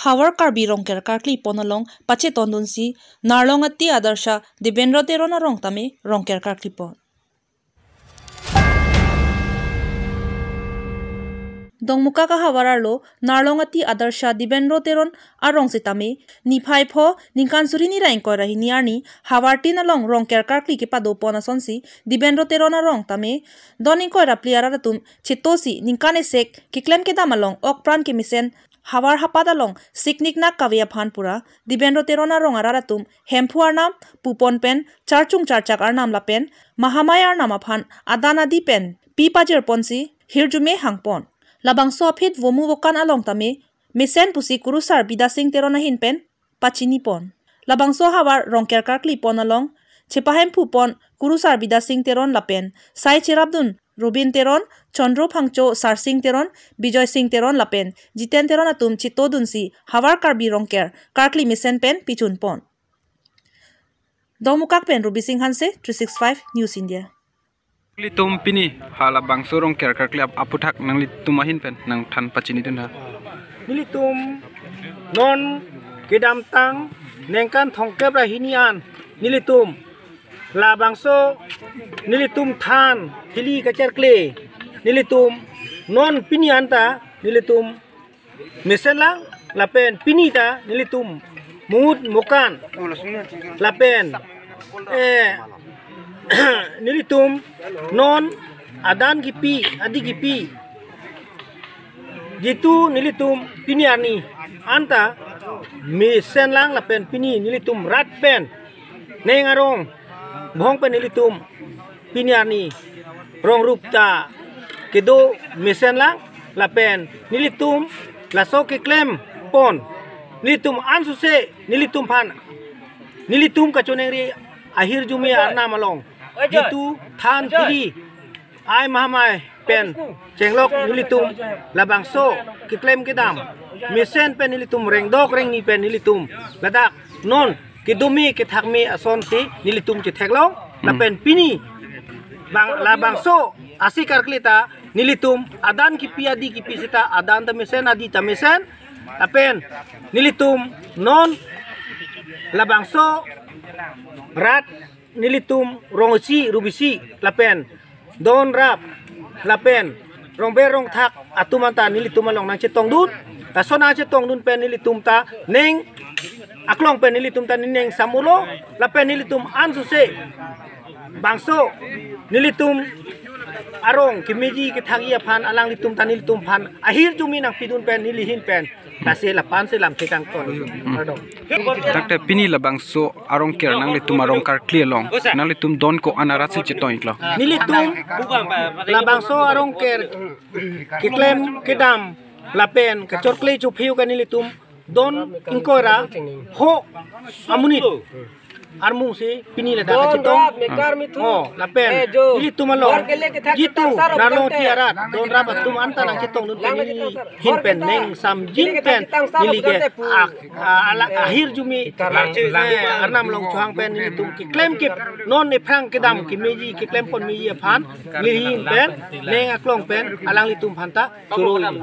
Hawar karbi rongker karkli ponalong pache tondunsi narlongati adarsha dibendro terona rong tame rongker karkli pon. Dongmuka ka hawararlo narlongati adarsha dibendro teron arong sitame niphai pho ningkansuri ni rain koi rahi niarni hawarti nalong rongker karkli ke pado pona sonsi dibendro terona rong tame doning koi rapli aratum chitosi ningkane sek kiklem ke damalong okpran ke misen Hawar hapadalong siknik nak kavya phanpura dibendro terona rong araratum hempu arnam pupon pen charchung charchak arnam lapen mahamaya arnam aphan adana di pen pi pajer ponsi hirjume hangpon labang sofit vomu vokan along tame mesen pusi kurusar bidasing terona hin pen pachini pon labang so hawar rongker karkli pon along chepahem pupon kurusar bidasing teron lapen sai cherabdun Robin teron, Chandro Phangcho Sarsing teron, Bijoy Singh teron lapen, Jiten teron atum chitodunsi, Hawar karbi rongker, karkli misen pen pichun pon. Dongmukak pen Ruby Singh Hanse, 365 News India. Litum pini hala bangso rongker karkli aputhak nang litumahin pen nang than pachini dun ha. Nilitum non kedam tang nengkan thongkep rahinian nilitum la bangso nilitum than hili kacer kle nilitum non pini anta nilitum meselang lapen pini ta nilitum mut mokan lapen nilitum non adan gipi adi gipi gitu nilitum pini ani anta meselang lapen pini nilitum rat pen nengarong Bhong pen nilitum piniani rong rupta kedo mesen lang lapen nilitum laso ke klem pon nilitum ansuse nilitum phan nilitum kachonengri ahir jumi arna malong gitu than pili ai mahamai pen cenglok nilitum labangso ke klem kedam mesen pen nilitum rengdok rengni pen nilitum ladak non Kidumi kithakmi ason si nilitum chitheklo lapen pini bang labang so asikar klita nilitum adan ki piadi ki pisita adan ta mesen adi ta mesen lapen nilitum non labang so rat nilitum rongsi rubisi lapen don rap lapen rongberong thak atumanta nilitum along nang chetong dun ta sona chetong dun pen nilitum ta neng aklong pen nilitum tan neng samulo la pen nilitum ansuse bangso nilitum arong kimiji ke thagia phan alang litum tan nilitum phan ahir jumi nang pidun pen nilihin pen tase la pan se lam thekang ton pardon takte pini la bangso arong ker nang litum arong karkli long nang litum don ko anarasi chitoin klo nilitum la bangso arong ker kiklem kedam la pen kachor klei chu phiu ka nilitum Don ingkora ho amunit armung si pinila da kacitong oh lapen ili tumalo gitu nalo tiarat don rabat tum anta nang citong dun penili hin pen neng sam jin pen nili ke akhir jumi arnam long chuang pen nili tum ki claim kip non ne prang kedam ki meji ki claim pon meji phan nili hin pen neng aklong pen alang li tum phanta churoi